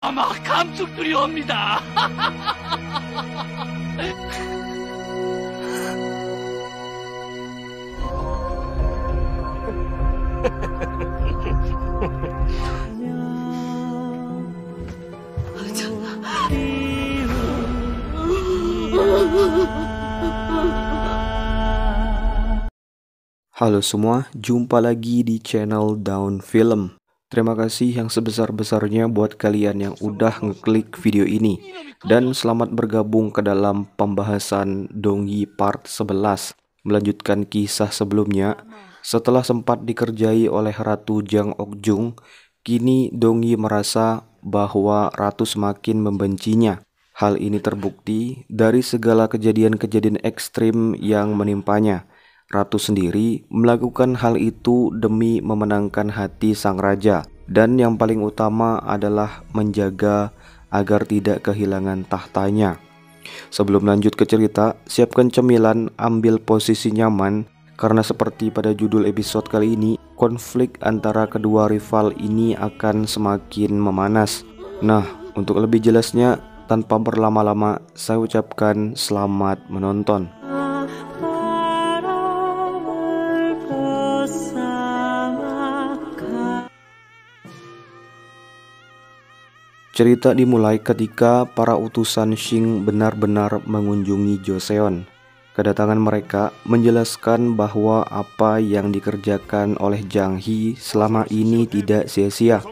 아마 감축들이 옵니다. Halo semua, jumpa lagi di channel Daun Film. Terima kasih yang sebesar-besarnya buat kalian yang udah ngeklik video ini. Dan selamat bergabung ke dalam pembahasan Dongyi part 11. Melanjutkan kisah sebelumnya, setelah sempat dikerjai oleh Ratu Jang Ok-jung, kini Dongyi merasa bahwa Ratu semakin membencinya. Hal ini terbukti dari segala kejadian-kejadian ekstrim yang menimpanya. Ratu sendiri melakukan hal itu demi memenangkan hati sang raja, dan yang paling utama adalah menjaga agar tidak kehilangan tahtanya. Sebelum lanjut ke cerita, siapkan cemilan, ambil posisi nyaman, karena seperti pada judul episode kali ini, konflik antara kedua rival ini akan semakin memanas. Nah, untuk lebih jelasnya, tanpa berlama-lama, saya ucapkan selamat menonton. Cerita dimulai ketika para utusan Shing benar-benar mengunjungi Joseon. Kedatangan mereka menjelaskan bahwa apa yang dikerjakan oleh Jang Hee selama ini tidak sia-sia.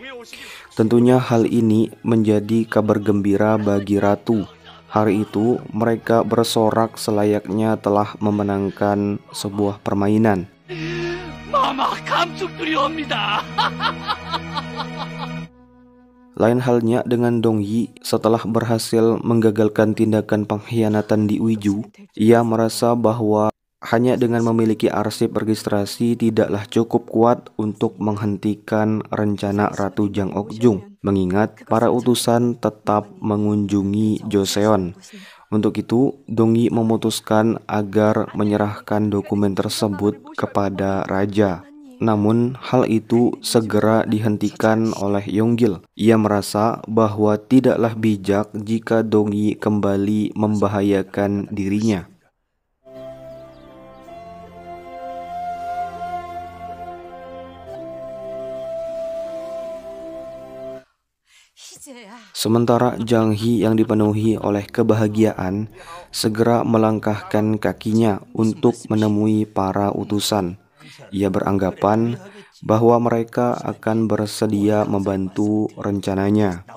Tentunya hal ini menjadi kabar gembira bagi Ratu. Hari itu mereka bersorak selayaknya telah memenangkan sebuah permainan. 마마 감축들이 옵니다. Lain halnya dengan Dongyi, setelah berhasil menggagalkan tindakan pengkhianatan di Uiju, ia merasa bahwa hanya dengan memiliki arsip registrasi tidaklah cukup kuat untuk menghentikan rencana Ratu Jang Ok-jung, mengingat para utusan tetap mengunjungi Joseon. Untuk itu, Dongyi memutuskan agar menyerahkan dokumen tersebut kepada raja. Namun, hal itu segera dihentikan oleh Yonggil. Ia merasa bahwa tidaklah bijak jika Dongyi kembali membahayakan dirinya. Sementara Jang Hee yang dipenuhi oleh kebahagiaan segera melangkahkan kakinya untuk menemui para utusan. Ia beranggapan bahwa mereka akan bersedia membantu rencananya.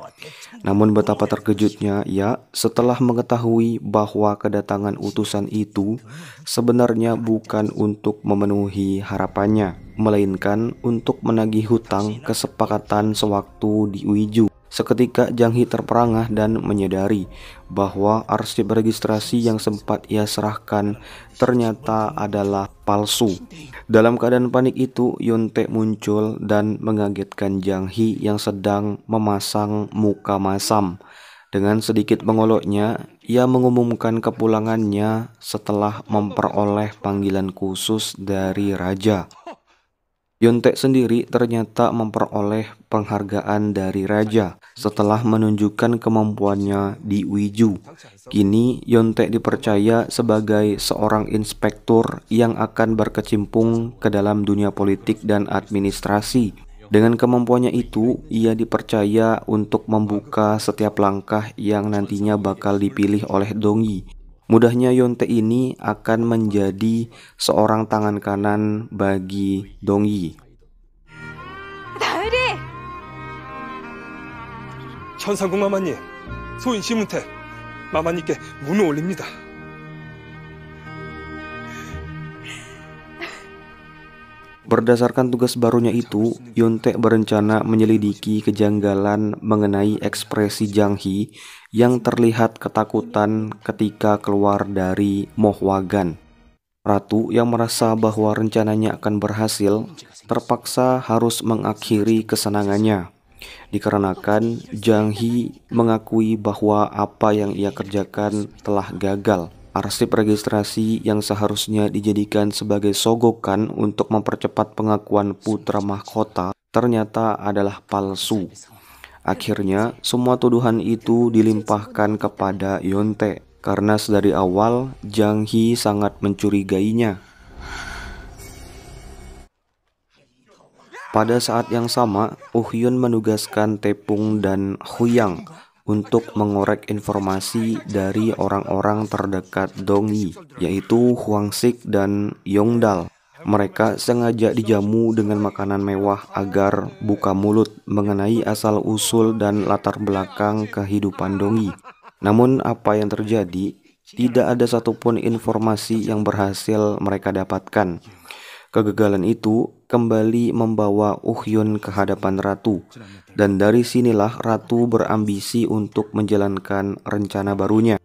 Namun betapa terkejutnya ia setelah mengetahui bahwa kedatangan utusan itu sebenarnya bukan untuk memenuhi harapannya, melainkan untuk menagih hutang kesepakatan sewaktu di Uiju. Seketika Jang Hee terperangah dan menyadari bahwa arsip registrasi yang sempat ia serahkan ternyata adalah palsu. Dalam keadaan panik itu, Yontae muncul dan mengagetkan Jang Hee yang sedang memasang muka masam. Dengan sedikit mengoloknya, ia mengumumkan kepulangannya setelah memperoleh panggilan khusus dari raja. Yontae sendiri ternyata memperoleh penghargaan dari raja setelah menunjukkan kemampuannya di Uiju. Kini Yontae dipercaya sebagai seorang inspektur yang akan berkecimpung ke dalam dunia politik dan administrasi. Dengan kemampuannya itu, ia dipercaya untuk membuka setiap langkah yang nantinya bakal dipilih oleh Dongyi. Mudahnya Yontae ini akan menjadi seorang tangan kanan bagi Dongyi. 천상국 마마님, 소인 시문태, 마마님께 문을 올립니다. Berdasarkan tugas barunya itu, Yontae berencana menyelidiki kejanggalan mengenai ekspresi Jang Hee yang terlihat ketakutan ketika keluar dari Mohwagan. Ratu yang merasa bahwa rencananya akan berhasil, terpaksa harus mengakhiri kesenangannya. Dikarenakan Jang Hee mengakui bahwa apa yang ia kerjakan telah gagal. Arsip registrasi yang seharusnya dijadikan sebagai sogokan untuk mempercepat pengakuan putra mahkota ternyata adalah palsu. Akhirnya, semua tuduhan itu dilimpahkan kepada Yonte karena sedari awal Jang Hee sangat mencurigainya. Pada saat yang sama, Hyun menugaskan Taepung dan Huyang untuk mengorek informasi dari orang-orang terdekat Dong Yi, yaitu Hwang Sik dan Yongdal. Mereka sengaja dijamu dengan makanan mewah agar buka mulut mengenai asal-usul dan latar belakang kehidupan Dong Yi. Namun apa yang terjadi? Tidak ada satupun informasi yang berhasil mereka dapatkan. Kegagalan itu kembali membawa Hyun ke hadapan Ratu, dan dari sinilah Ratu berambisi untuk menjalankan rencana barunya.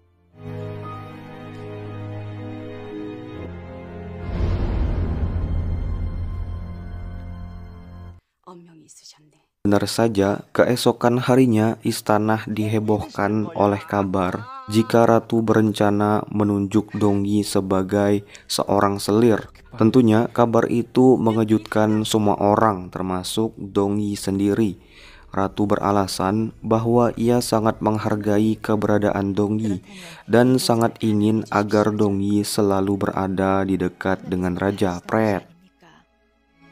Benar saja, keesokan harinya istana dihebohkan oleh kabar jika Ratu berencana menunjuk Dong Yi sebagai seorang selir. Tentunya kabar itu mengejutkan semua orang, termasuk Dong Yi sendiri. Ratu beralasan bahwa ia sangat menghargai keberadaan Dong Yi dan sangat ingin agar Dong Yi selalu berada di dekat dengan Raja Pret.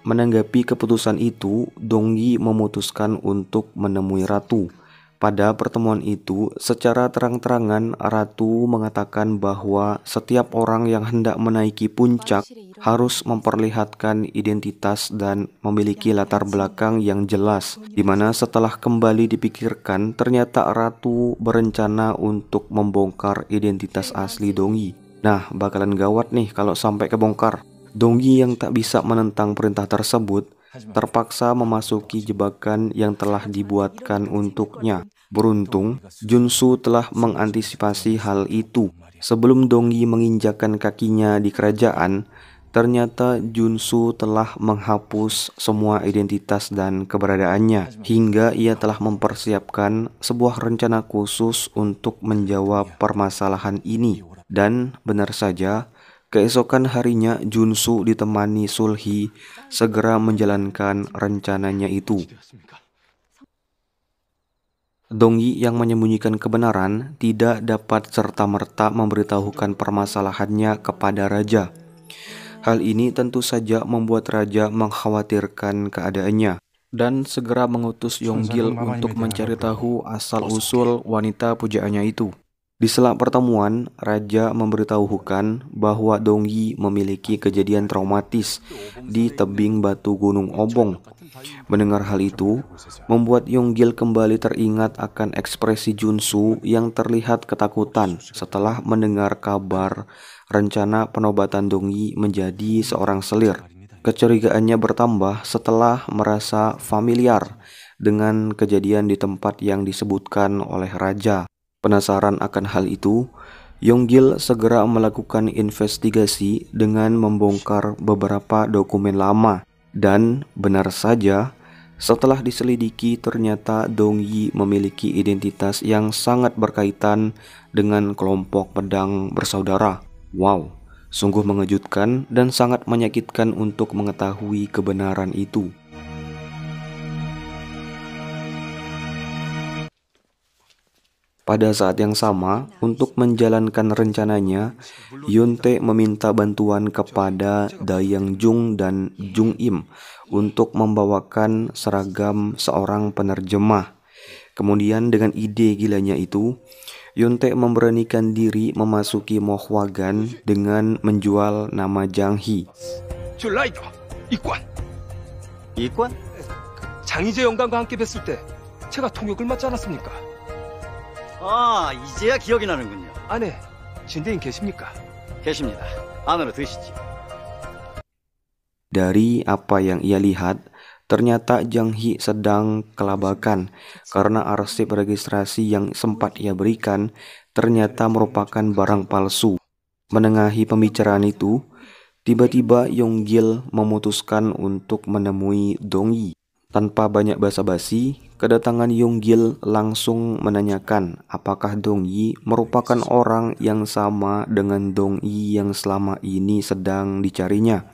Menanggapi keputusan itu, Dong Yi memutuskan untuk menemui Ratu. Pada pertemuan itu, secara terang-terangan Ratu mengatakan bahwa setiap orang yang hendak menaiki puncak harus memperlihatkan identitas dan memiliki latar belakang yang jelas, di mana setelah kembali dipikirkan ternyata Ratu berencana untuk membongkar identitas asli Dong Yi. Nah, bakalan gawat nih kalau sampai kebongkar. Dong Yi yang tak bisa menentang perintah tersebut terpaksa memasuki jebakan yang telah dibuatkan untuknya. Beruntung, Junsu telah mengantisipasi hal itu. Sebelum Dong Yi menginjakkan kakinya di kerajaan, ternyata Junsu telah menghapus semua identitas dan keberadaannya, hingga ia telah mempersiapkan sebuah rencana khusus untuk menjawab permasalahan ini. Dan benar saja, keesokan harinya Junsu ditemani Sulhi segera menjalankan rencananya itu. Dong Yi yang menyembunyikan kebenaran tidak dapat serta-merta memberitahukan permasalahannya kepada raja. Hal ini tentu saja membuat raja mengkhawatirkan keadaannya dan segera mengutus Yonggil untuk mencari tahu asal-usul wanita pujaannya itu. Di sela pertemuan, raja memberitahukan bahwa Dong Yi memiliki kejadian traumatis di tebing batu Gunung Obong. Mendengar hal itu, membuat Yonggil kembali teringat akan ekspresi Junsu yang terlihat ketakutan setelah mendengar kabar rencana penobatan Dong Yi menjadi seorang selir. Kecurigaannya bertambah setelah merasa familiar dengan kejadian di tempat yang disebutkan oleh raja. Penasaran akan hal itu, Yonggil segera melakukan investigasi dengan membongkar beberapa dokumen lama. Dan benar saja, setelah diselidiki ternyata Dong Yi memiliki identitas yang sangat berkaitan dengan kelompok pedang bersaudara. Wow, sungguh mengejutkan dan sangat menyakitkan untuk mengetahui kebenaran itu. Pada saat yang sama, untuk menjalankan rencananya, Yonte meminta bantuan kepada Dayang Jung dan Jung Im untuk membawakan seragam seorang penerjemah. Kemudian dengan ide gilanya itu, Yonte memberanikan diri memasuki Mohwagan dengan menjual nama Jang Hee. 라이더, 이관. 이관? 장희재 영감과 함께 뵀을 때 제가 통역을 맡지 않았습니까? 아, 이제야 기억이 나는군요. 안에 진대인 계십니까? 계십니다. 안으로 드시죠. Dari apa yang ia lihat, ternyata Jang Hee sedang kelabakan karena arsip registrasi yang sempat ia berikan ternyata merupakan barang palsu. Menengahi pembicaraan itu, tiba-tiba Yonggil memutuskan untuk menemui Dong Yi. Tanpa banyak basa-basi, kedatangan Yonggil langsung menanyakan apakah Dong Yi merupakan orang yang sama dengan Dong Yi yang selama ini sedang dicarinya.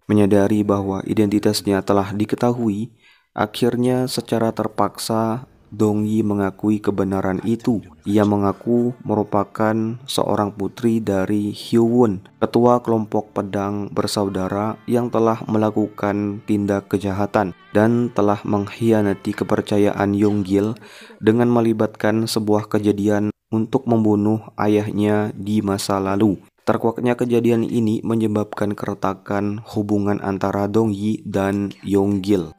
Menyadari bahwa identitasnya telah diketahui, akhirnya secara terpaksa Dong-yi mengakui kebenaran itu. Ia mengaku merupakan seorang putri dari Hyewon, ketua kelompok pedang bersaudara yang telah melakukan tindak kejahatan dan telah mengkhianati kepercayaan Yonggil dengan melibatkan sebuah kejadian untuk membunuh ayahnya di masa lalu. Terkuaknya kejadian ini menyebabkan keretakan hubungan antara Dong-yi dan Yonggil.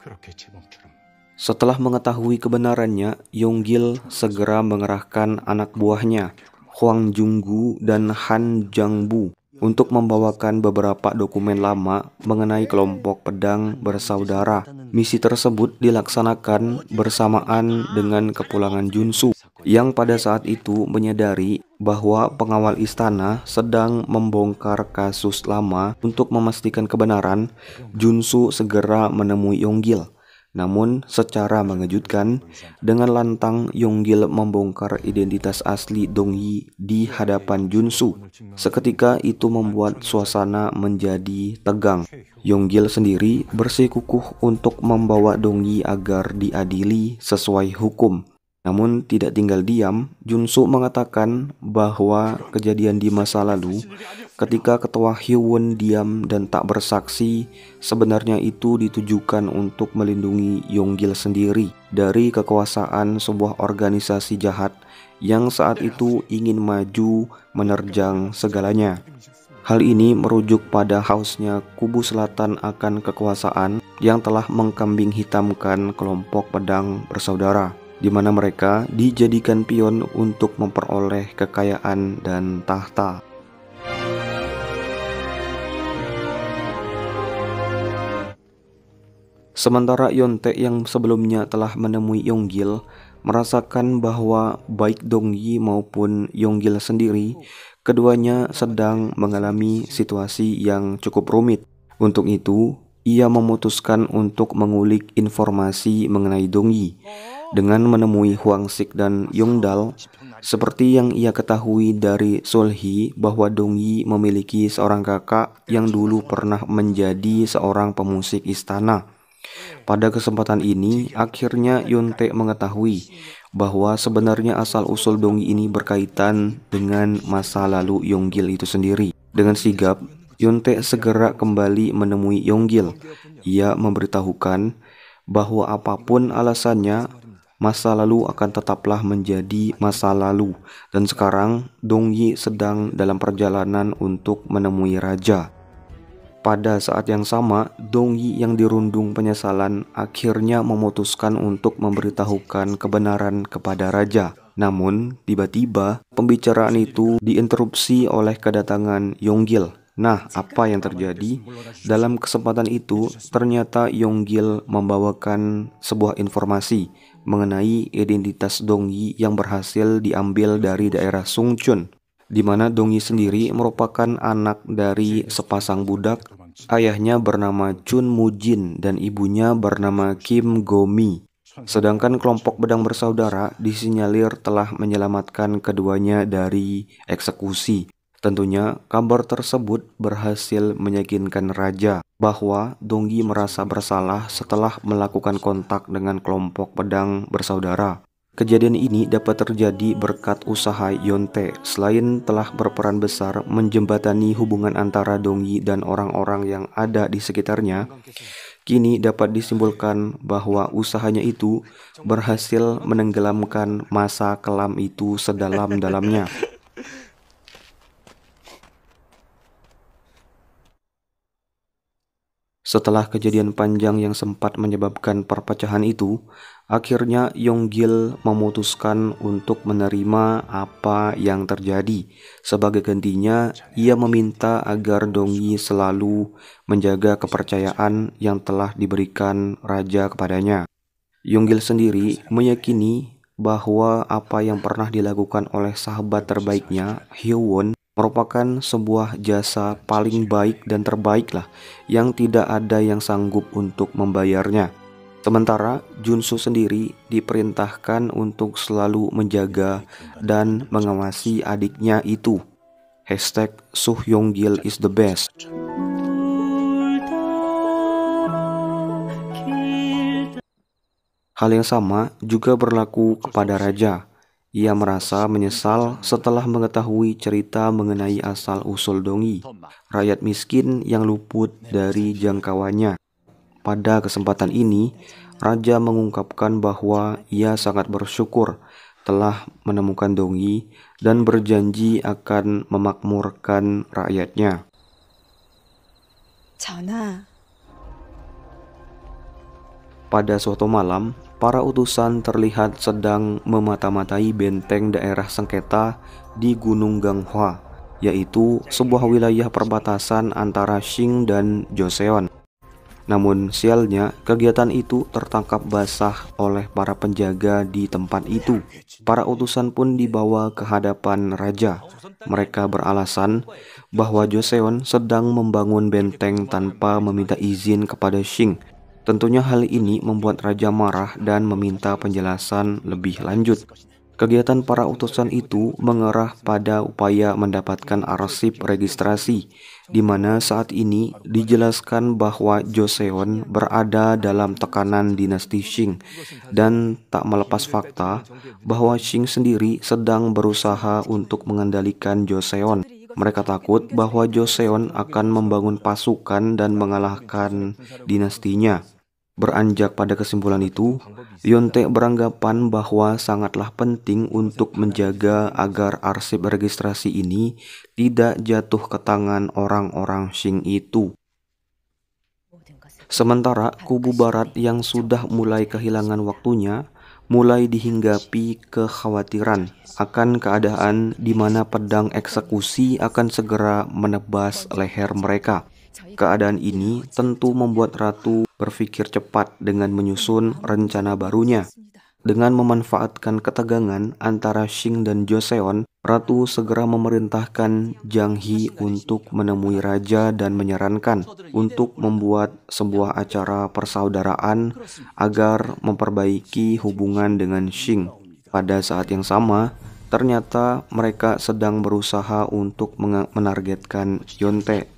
Setelah mengetahui kebenarannya, Yonggil segera mengerahkan anak buahnya, Hwang Jung-gu dan Han Jang-bu, untuk membawakan beberapa dokumen lama mengenai kelompok pedang bersaudara. Misi tersebut dilaksanakan bersamaan dengan kepulangan Junsu, yang pada saat itu menyadari bahwa pengawal istana sedang membongkar kasus lama. Untuk memastikan kebenaran, Junsu segera menemui Yonggil. Namun secara mengejutkan, dengan lantang Yonggil membongkar identitas asli Dong-yi di hadapan Junsu. Seketika itu membuat suasana menjadi tegang. Yonggil sendiri bersikukuh untuk membawa Dong-yi agar diadili sesuai hukum. Namun tidak tinggal diam, Junsu mengatakan bahwa kejadian di masa lalu ketika ketua Hyewon diam dan tak bersaksi, sebenarnya itu ditujukan untuk melindungi Yonggil sendiri dari kekuasaan sebuah organisasi jahat yang saat itu ingin maju menerjang segalanya. Hal ini merujuk pada hausnya kubu selatan akan kekuasaan yang telah mengkambing hitamkan kelompok pedang bersaudara, di mana mereka dijadikan pion untuk memperoleh kekayaan dan tahta. Sementara Yontae yang sebelumnya telah menemui Yonggil merasakan bahwa baik Dong-yi maupun Yonggil sendiri, keduanya sedang mengalami situasi yang cukup rumit. Untuk itu, ia memutuskan untuk mengulik informasi mengenai Dong-yi dengan menemui Hwang Sik dan Yongdal. Seperti yang ia ketahui dari Solhi bahwa Dong-yi memiliki seorang kakak yang dulu pernah menjadi seorang pemusik istana. Pada kesempatan ini, akhirnya Yontae mengetahui bahwa sebenarnya asal-usul Dong-yi ini berkaitan dengan masa lalu Yonggil itu sendiri. Dengan sigap, Yontae segera kembali menemui Yonggil. Ia memberitahukan bahwa apapun alasannya, masa lalu akan tetaplah menjadi masa lalu, dan sekarang Dong-yi sedang dalam perjalanan untuk menemui raja. Pada saat yang sama, Dong-yi yang dirundung penyesalan akhirnya memutuskan untuk memberitahukan kebenaran kepada raja. Namun, tiba-tiba pembicaraan itu diinterupsi oleh kedatangan Yonggil. Nah, apa yang terjadi? Dalam kesempatan itu, ternyata Yonggil membawakan sebuah informasi mengenai identitas Dong-yi yang berhasil diambil dari daerah Sungchun, di mana Dong-yi sendiri merupakan anak dari sepasang budak. Ayahnya bernama Chun Mujin dan ibunya bernama Kim Go-mi. Sedangkan kelompok pedang bersaudara disinyalir telah menyelamatkan keduanya dari eksekusi. Tentunya kabar tersebut berhasil meyakinkan raja bahwa Dong-yi merasa bersalah setelah melakukan kontak dengan kelompok pedang bersaudara. Kejadian ini dapat terjadi berkat usaha Yontae. Selain telah berperan besar menjembatani hubungan antara Dong-yi dan orang-orang yang ada di sekitarnya, kini dapat disimpulkan bahwa usahanya itu berhasil menenggelamkan masa kelam itu sedalam-dalamnya. Setelah kejadian panjang yang sempat menyebabkan perpecahan itu, akhirnya Yonggil memutuskan untuk menerima apa yang terjadi. Sebagai gantinya, ia meminta agar Dong-yi selalu menjaga kepercayaan yang telah diberikan raja kepadanya. Yonggil sendiri meyakini bahwa apa yang pernah dilakukan oleh sahabat terbaiknya, Hyewon, merupakan sebuah jasa paling baik dan terbaik lah, yang tidak ada yang sanggup untuk membayarnya. Sementara Junsu sendiri diperintahkan untuk selalu menjaga dan mengawasi adiknya itu. #Suh Yonggil is the best. Hal yang sama juga berlaku kepada raja. Ia merasa menyesal setelah mengetahui cerita mengenai asal-usul dongyi, rakyat miskin yang luput dari jangkauannya. Pada kesempatan ini, raja mengungkapkan bahwa ia sangat bersyukur telah menemukan dongyi dan berjanji akan memakmurkan rakyatnya. 전하, Pada suatu malam, para utusan terlihat sedang memata-matai benteng daerah sengketa di Gunung Ganghwa, yaitu sebuah wilayah perbatasan antara Qing dan Joseon. Namun sialnya, kegiatan itu tertangkap basah oleh para penjaga di tempat itu. Para utusan pun dibawa ke hadapan raja. Mereka beralasan bahwa Joseon sedang membangun benteng tanpa meminta izin kepada Qing. Tentunya hal ini membuat raja marah dan meminta penjelasan lebih lanjut. Kegiatan para utusan itu mengarah pada upaya mendapatkan arsip registrasi, di mana saat ini dijelaskan bahwa Joseon berada dalam tekanan dinasti Qing dan tak melepas fakta bahwa Qing sendiri sedang berusaha untuk mengendalikan Joseon. Mereka takut bahwa Joseon akan membangun pasukan dan mengalahkan dinastinya. Beranjak pada kesimpulan itu, Yonte beranggapan bahwa sangatlah penting untuk menjaga agar arsip registrasi ini tidak jatuh ke tangan orang-orang Qing itu. Sementara kubu barat yang sudah mulai kehilangan waktunya, mulai dihinggapi kekhawatiran akan keadaan di mana pedang eksekusi akan segera menebas leher mereka. Keadaan ini tentu membuat ratu berpikir cepat dengan menyusun rencana barunya. Dengan memanfaatkan ketegangan antara Qing dan Joseon, ratu segera memerintahkan Zhang He untuk menemui raja dan menyarankan untuk membuat sebuah acara persaudaraan agar memperbaiki hubungan dengan Qing. Pada saat yang sama, ternyata mereka sedang berusaha untuk menargetkan Yonte.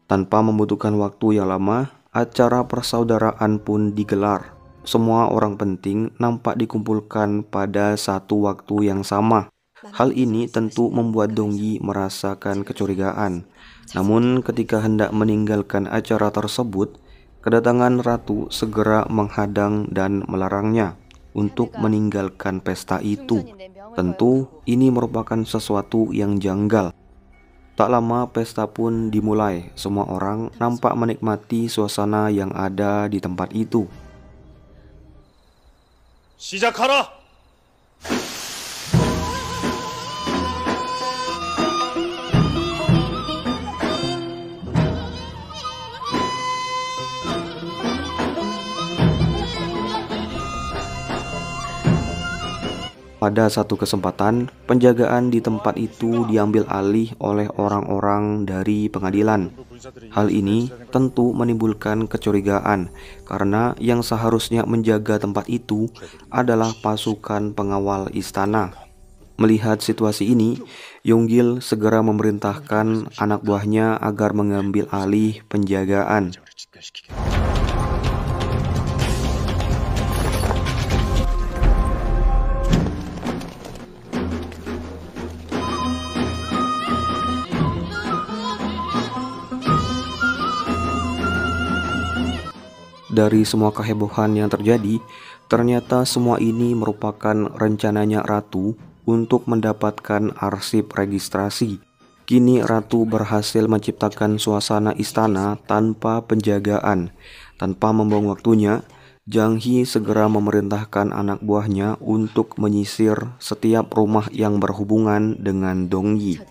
Tanpa membutuhkan waktu yang lama, acara persaudaraan pun digelar. Semua orang penting nampak dikumpulkan pada satu waktu yang sama. Hal ini tentu membuat Dongyi merasakan kecurigaan. Namun ketika hendak meninggalkan acara tersebut, kedatangan ratu segera menghadang dan melarangnya untuk meninggalkan pesta itu. Tentu ini merupakan sesuatu yang janggal. Tak lama pesta pun dimulai. Semua orang nampak menikmati suasana yang ada di tempat itu. 시작하라! Pada satu kesempatan, penjagaan di tempat itu diambil alih oleh orang-orang dari pengadilan. Hal ini tentu menimbulkan kecurigaan karena yang seharusnya menjaga tempat itu adalah pasukan pengawal istana. Melihat situasi ini, Yonggil segera memerintahkan anak buahnya agar mengambil alih penjagaan. Dari semua kehebohan yang terjadi, ternyata semua ini merupakan rencananya ratu untuk mendapatkan arsip registrasi. Kini ratu berhasil menciptakan suasana istana tanpa penjagaan. Tanpa membuang waktunya, Zhang He segera memerintahkan anak buahnya untuk menyisir setiap rumah yang berhubungan dengan Dongyi.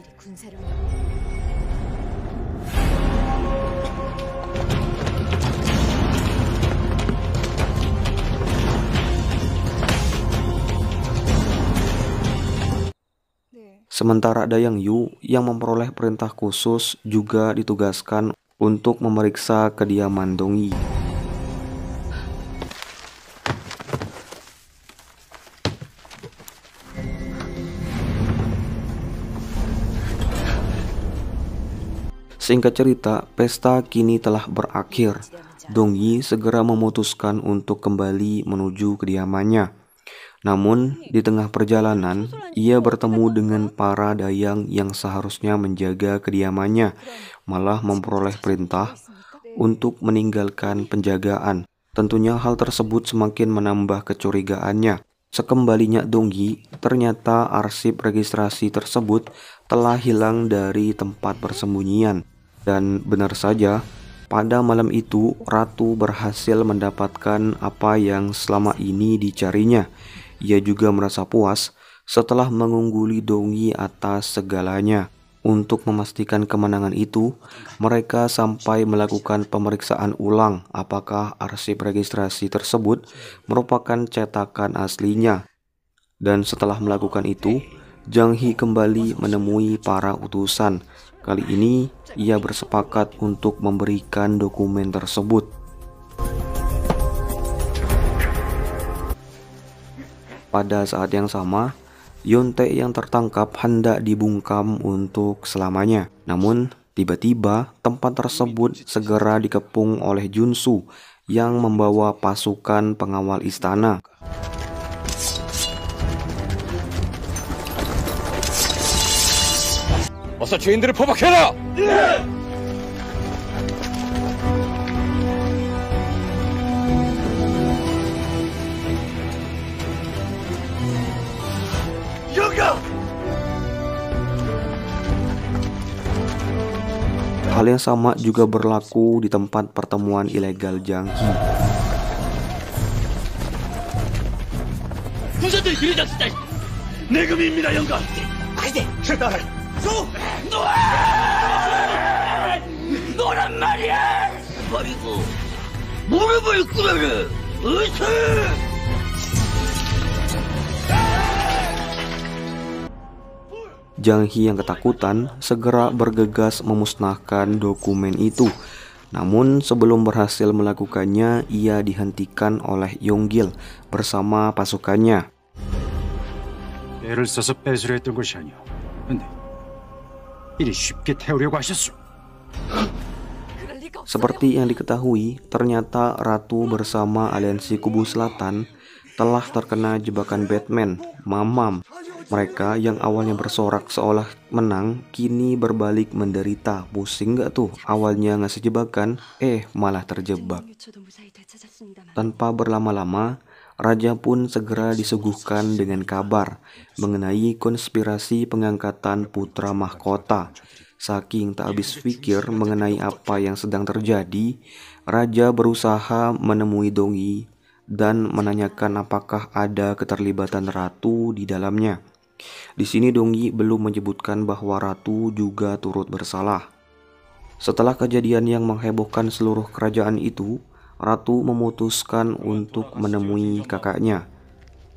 Sementara Dayang Yu yang memperoleh perintah khusus juga ditugaskan untuk memeriksa kediaman Dongyi. Singkat cerita, pesta kini telah berakhir. Dongyi segera memutuskan untuk kembali menuju kediamannya. Namun, di tengah perjalanan, ia bertemu dengan para dayang yang seharusnya menjaga kediamannya, malah memperoleh perintah untuk meninggalkan penjagaan. Tentunya hal tersebut semakin menambah kecurigaannya. Sekembalinya Dongyi, ternyata arsip registrasi tersebut telah hilang dari tempat persembunyian. Dan benar saja, pada malam itu Ratu berhasil mendapatkan apa yang selama ini dicarinya. Ia juga merasa puas setelah mengungguli Dongyi atas segalanya. Untuk memastikan kemenangan itu, mereka sampai melakukan pemeriksaan ulang apakah arsip registrasi tersebut merupakan cetakan aslinya. Dan setelah melakukan itu, Zhang He kembali menemui para utusan. Kali ini, ia bersepakat untuk memberikan dokumen tersebut. Pada saat yang sama, Yontae yang tertangkap hendak dibungkam untuk selamanya. Namun, tiba-tiba tempat tersebut segera dikepung oleh Junsu yang membawa pasukan pengawal istana. 어서 죄인들을 포박해라! Hal yang sama juga berlaku di tempat pertemuan ilegal Zhang He. 군사들이 들이닥쳤다. 내금입니다, 영감. 너란 말이야. 버리고 무릎을 꿇어라. 어서. Zhang He yang ketakutan segera bergegas memusnahkan dokumen itu. Namun sebelum berhasil melakukannya, ia dihentikan oleh Yonggil bersama pasukannya. 애를 써서 배수를 했던 것이 아니오. 근데 이리 쉽게 태우려고 하셨소. Seperti yang diketahui, ternyata Ratu bersama aliansi Kubu Selatan telah terkena jebakan Batman, Mamam. Mereka yang awalnya bersorak seolah menang, kini berbalik menderita. Pusing gak tuh? Awalnya ngasih jebakan, malah terjebak. Tanpa berlama-lama, Raja pun segera disuguhkan dengan kabar mengenai konspirasi pengangkatan putra mahkota. Saking tak habis pikir mengenai apa yang sedang terjadi, Raja berusaha menemui Dongyi dan menanyakan apakah ada keterlibatan Ratu di dalamnya. Di sini Dongyi belum menyebutkan bahwa Ratu juga turut bersalah. Setelah kejadian yang menghebohkan seluruh kerajaan itu, Ratu memutuskan untuk menemui kakaknya.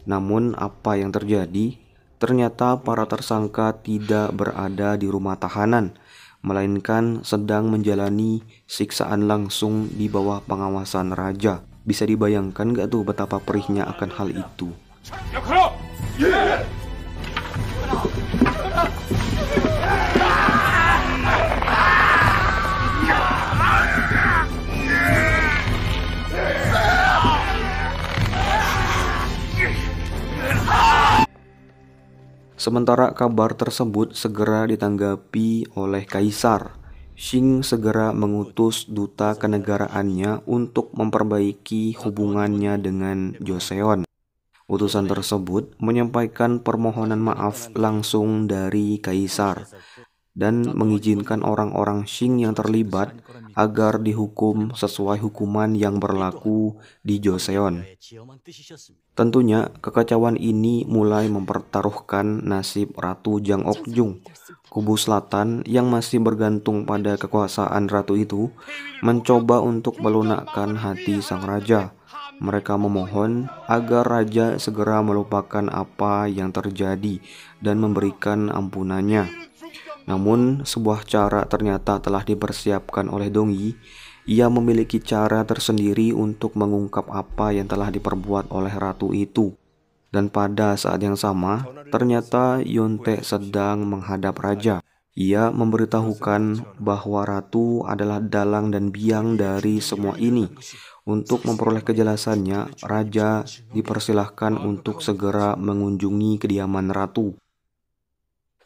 Namun apa yang terjadi? Ternyata para tersangka tidak berada di rumah tahanan, melainkan sedang menjalani siksaan langsung di bawah pengawasan raja. Bisa dibayangkan gak tuh betapa perihnya akan hal itu? Sementara kabar tersebut segera ditanggapi oleh Kaisar. Xing segera mengutus duta kenegaraannya untuk memperbaiki hubungannya dengan Joseon. Utusan tersebut menyampaikan permohonan maaf langsung dari Kaisar dan mengizinkan orang-orang Xing yang terlibat agar dihukum sesuai hukuman yang berlaku di Joseon. Tentunya kekacauan ini mulai mempertaruhkan nasib Ratu Jang Ok-jung. Kubu Selatan yang masih bergantung pada kekuasaan ratu itu mencoba untuk melunakkan hati sang raja. Mereka memohon agar raja segera melupakan apa yang terjadi dan memberikan ampunannya. Namun, sebuah cara ternyata telah dipersiapkan oleh Dongyi. Ia memiliki cara tersendiri untuk mengungkap apa yang telah diperbuat oleh ratu itu. Dan pada saat yang sama, ternyata Yonte sedang menghadap raja. Ia memberitahukan bahwa ratu adalah dalang dan biang dari semua ini. Untuk memperoleh kejelasannya, raja dipersilahkan untuk segera mengunjungi kediaman ratu.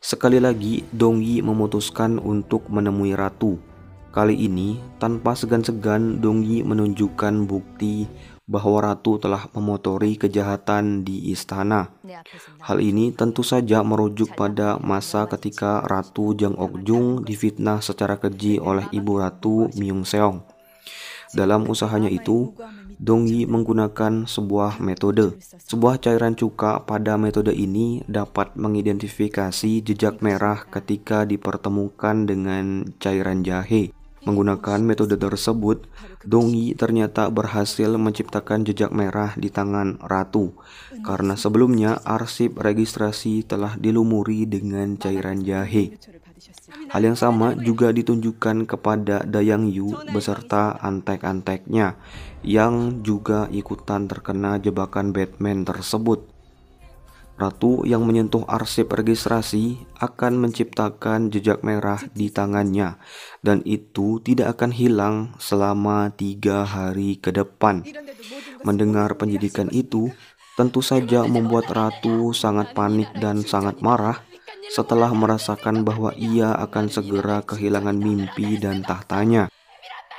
Sekali lagi, Dongyi memutuskan untuk menemui ratu. Kali ini, tanpa segan-segan, Dongyi menunjukkan bukti bahwa ratu telah memotori kejahatan di istana. Hal ini tentu saja merujuk pada masa ketika Ratu Jeongokjung difitnah secara keji oleh ibu ratu Myungseong. Dalam usahanya itu, Dongyi menggunakan sebuah metode. Sebuah cairan cuka pada metode ini dapat mengidentifikasi jejak merah ketika dipertemukan dengan cairan jahe. Menggunakan metode tersebut, Dongyi ternyata berhasil menciptakan jejak merah di tangan ratu, karena sebelumnya arsip registrasi telah dilumuri dengan cairan jahe. Hal yang sama juga ditunjukkan kepada Dayang Yu beserta antek-anteknya, yang juga ikutan terkena jebakan Batman tersebut. Ratu yang menyentuh arsip registrasi akan menciptakan jejak merah di tangannya, dan itu tidak akan hilang selama 3 hari ke depan. Mendengar penyidikan itu tentu saja membuat ratu sangat panik dan sangat marah setelah merasakan bahwa ia akan segera kehilangan mimpi dan tahtanya.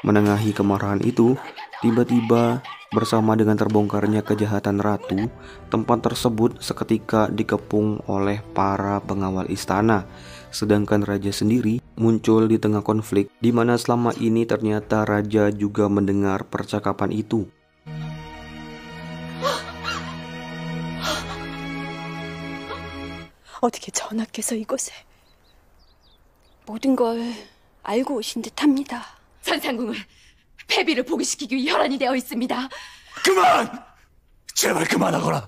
Menengahi kemarahan itu, tiba-tiba bersama dengan terbongkarnya kejahatan ratu, tempat tersebut seketika dikepung oleh para pengawal istana. Sedangkan raja sendiri muncul di tengah konflik, di mana selama ini ternyata raja juga mendengar percakapan itu. 어떻게 전하께서 이곳에 모든 걸 알고 오신 듯합니다. 천상궁은 패비를 포기시키기 위해 혈안이 되어 있습니다. 그만! 제발 그만하거라.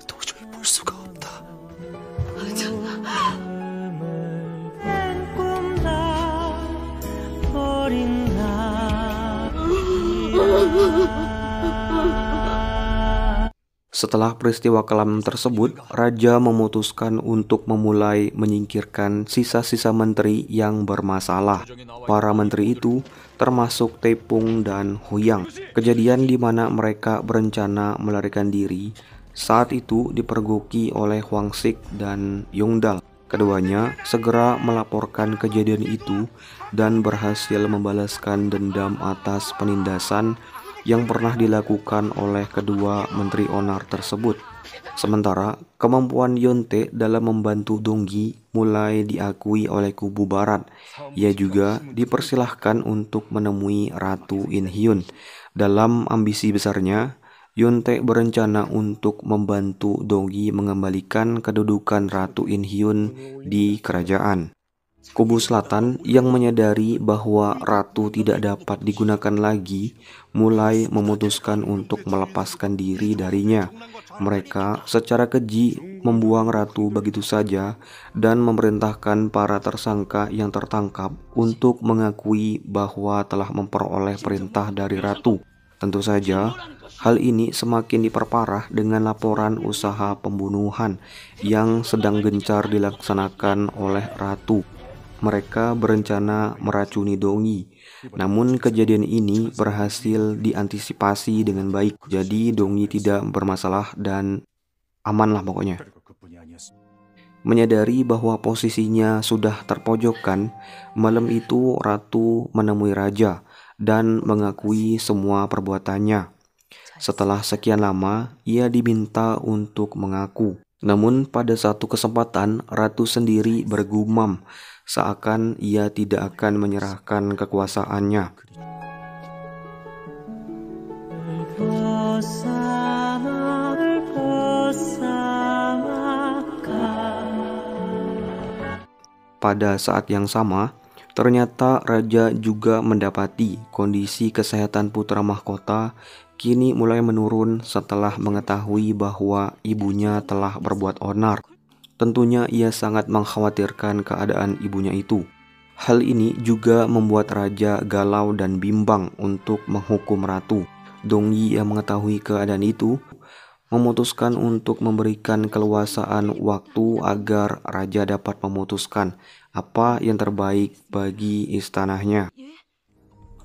도저히 볼 수가 없다. Setelah peristiwa kelam tersebut, raja memutuskan untuk memulai menyingkirkan sisa-sisa menteri yang bermasalah. Para menteri itu termasuk Tepung dan Huyang. Kejadian di mana mereka berencana melarikan diri saat itu dipergoki oleh Hwangsik dan Yongdal. Keduanya segera melaporkan kejadian itu dan berhasil membalaskan dendam atas penindasan yang pernah dilakukan oleh kedua menteri onar tersebut. Sementara kemampuan Yonte dalam membantu Dongyi mulai diakui oleh kubu barat. Ia juga dipersilahkan untuk menemui Ratu In-hyun. Dalam ambisi besarnya, Yonte berencana untuk membantu Dongyi mengembalikan kedudukan Ratu In-hyun di kerajaan. Kubu selatan yang menyadari bahwa ratu tidak dapat digunakan lagi mulai memutuskan untuk melepaskan diri darinya. Mereka secara keji membuang ratu begitu saja dan memerintahkan para tersangka yang tertangkap untuk mengakui bahwa telah memperoleh perintah dari ratu. Tentu saja, hal ini semakin diperparah dengan laporan usaha pembunuhan yang sedang gencar dilaksanakan oleh ratu. Mereka berencana meracuni Dongyi, namun kejadian ini berhasil diantisipasi dengan baik. Jadi Dongyi tidak bermasalah dan aman lah pokoknya. Menyadari bahwa posisinya sudah terpojokkan, malam itu ratu menemui raja dan mengakui semua perbuatannya. Setelah sekian lama, ia diminta untuk mengaku. Namun pada satu kesempatan, ratu sendiri bergumam seakan ia tidak akan menyerahkan kekuasaannya. Pada saat yang sama, Ternyata raja juga mendapati kondisi kesehatan putra mahkota kini mulai menurun setelah mengetahui bahwa ibunya telah berbuat onar. Tentunya ia sangat mengkhawatirkan keadaan ibunya itu. Hal ini juga membuat raja galau dan bimbang untuk menghukum ratu. Dongyi yang mengetahui keadaan itu memutuskan untuk memberikan keleluasaan waktu agar raja dapat memutuskan apa yang terbaik bagi istananya.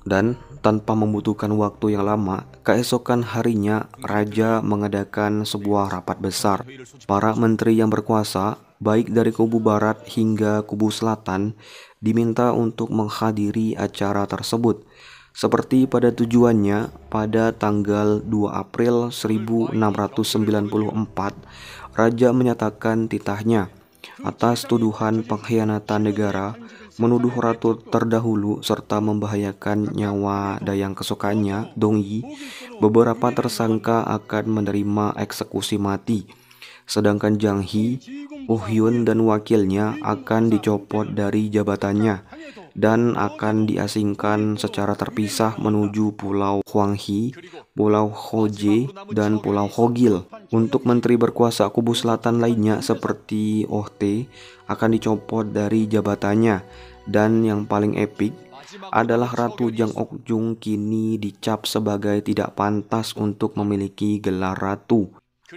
Dan tanpa membutuhkan waktu yang lama, keesokan harinya raja mengadakan sebuah rapat besar. Para menteri yang berkuasa, baik dari kubu barat hingga kubu selatan, diminta untuk menghadiri acara tersebut. Seperti pada tujuannya, pada tanggal 2 April 1694, raja menyatakan titahnya atas tuduhan pengkhianatan negara, menuduh ratu terdahulu serta membahayakan nyawa dayang kesukaannya, Dongyi. Beberapa tersangka akan menerima eksekusi mati, sedangkan Jang He, Oh Hyun dan wakilnya akan dicopot dari jabatannya dan akan diasingkan secara terpisah menuju Pulau Hwanghi, Pulau Hoje, dan Pulau Hogil. Untuk menteri berkuasa kubu selatan lainnya seperti Oh Tae akan dicopot dari jabatannya. Dan yang paling epik adalah Ratu Jang Ok-jung kini dicap sebagai tidak pantas untuk memiliki gelar ratu.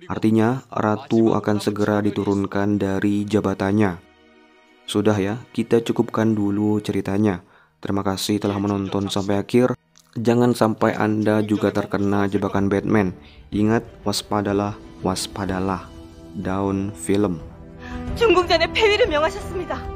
Artinya, ratu akan segera diturunkan dari jabatannya. Sudah ya, kita cukupkan dulu ceritanya. Terima kasih telah menonton sampai akhir. Jangan sampai Anda juga terkena jebakan Batman. Ingat, waspadalah, waspadalah. Daun film. 중궁전에 폐위를 명하셨습니다.